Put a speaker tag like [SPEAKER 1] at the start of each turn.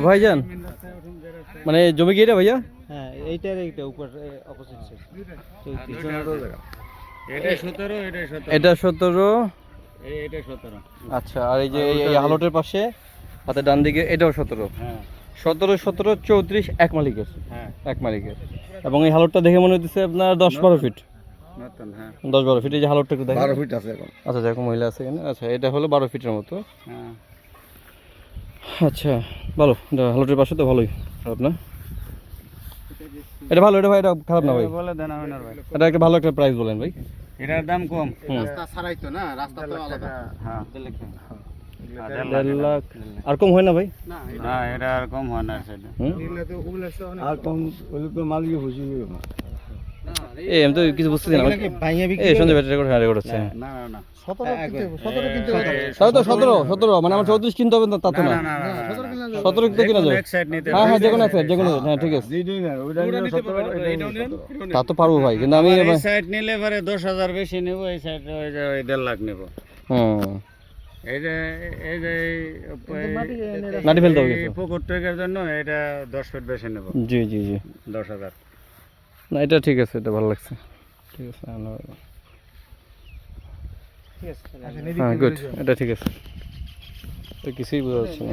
[SPEAKER 1] ভাইজান মানে জমি কি এটা ভাইয়া?
[SPEAKER 2] হ্যাঁ এইটার এইটা উপর অপোজিট সাইড
[SPEAKER 1] এটা 17
[SPEAKER 2] এটা 17।
[SPEAKER 1] আচ্ছা আর এই যে এই হালটের পাশে হাতে ডান দিকে এটাও 17।
[SPEAKER 2] হ্যাঁ
[SPEAKER 1] 17 17 34 এক মালিকের।
[SPEAKER 2] হ্যাঁ
[SPEAKER 1] এক মালিকের। এবং এই হালটটা দেখে মনে হচ্ছে আপনার 10-12 ফিট।
[SPEAKER 2] নতুন হ্যাঁ
[SPEAKER 1] 10-12 ফিট। এই যে হালটটা একটু দেখেন
[SPEAKER 3] 12 ফিট আছে এখন।
[SPEAKER 1] আচ্ছা দেখো মহিলা আছে এখানে। আচ্ছা এটা হলো 12 ফিটের মতো।
[SPEAKER 2] হ্যাঁ
[SPEAKER 1] আচ্ছা ভালো, হালটের পাশে তো ভালোই। খারাপ না, এটা ভালো। এটা ভাই এটা খারাপ না ভাই,
[SPEAKER 2] বলে দেন আমার ভাই।
[SPEAKER 1] এটা একটা ভালো একটা প্রাইস বলেন ভাই।
[SPEAKER 2] এটার দাম কম।
[SPEAKER 3] রাস্তা ছাড়াই তো না, রাস্তা তো আলাদা।
[SPEAKER 2] হ্যাঁ
[SPEAKER 1] 1.5 লাখ আর কম হয় না ভাই?
[SPEAKER 2] না এটা আর কম হয় না সেটা।
[SPEAKER 3] আর কম হলে তো মালিক খুশি হবে না।
[SPEAKER 1] এই আমি তো কিছু বুঝতেছি না। এই সঞ্জয় ব্যাটারি রেকর্ড হ্যাঁ রেকর্ড হচ্ছে।
[SPEAKER 2] না না না
[SPEAKER 3] 17 কিনতে হবে।
[SPEAKER 1] তাই তো 17 মানে আমার 34 কিনতে হবে না তা তো না। 17 তো কিনা যায়।
[SPEAKER 2] এক সাইড নিতে
[SPEAKER 1] হ্যাঁ হ্যাঁ যে কোনো এক সাইড, যে কোনো হ্যাঁ ঠিক আছে।
[SPEAKER 3] যেটাই না ওইটা নিলে 17
[SPEAKER 1] তা তো পারবো ভাই, কিন্তু আমি
[SPEAKER 2] এই সাইড নিলে পরে 10,000 বেশি নেব, এই সাইড ওই যে 1.5 লাখ নেব।
[SPEAKER 1] হুম
[SPEAKER 2] এই যে
[SPEAKER 1] মাটি ফেলতে হবে কিছু।
[SPEAKER 2] পুকুর ট্রেকের জন্য এটা 10 ফিট বেশি নেব।
[SPEAKER 1] জি জি জি
[SPEAKER 2] 10,000।
[SPEAKER 1] না এটা ঠিক আছে, এটা ভালো লাগছে। ঠিক আছে হ্যাঁ গুড, এটা ঠিক আছে। তো কিছুই বোঝা যাচ্ছে না।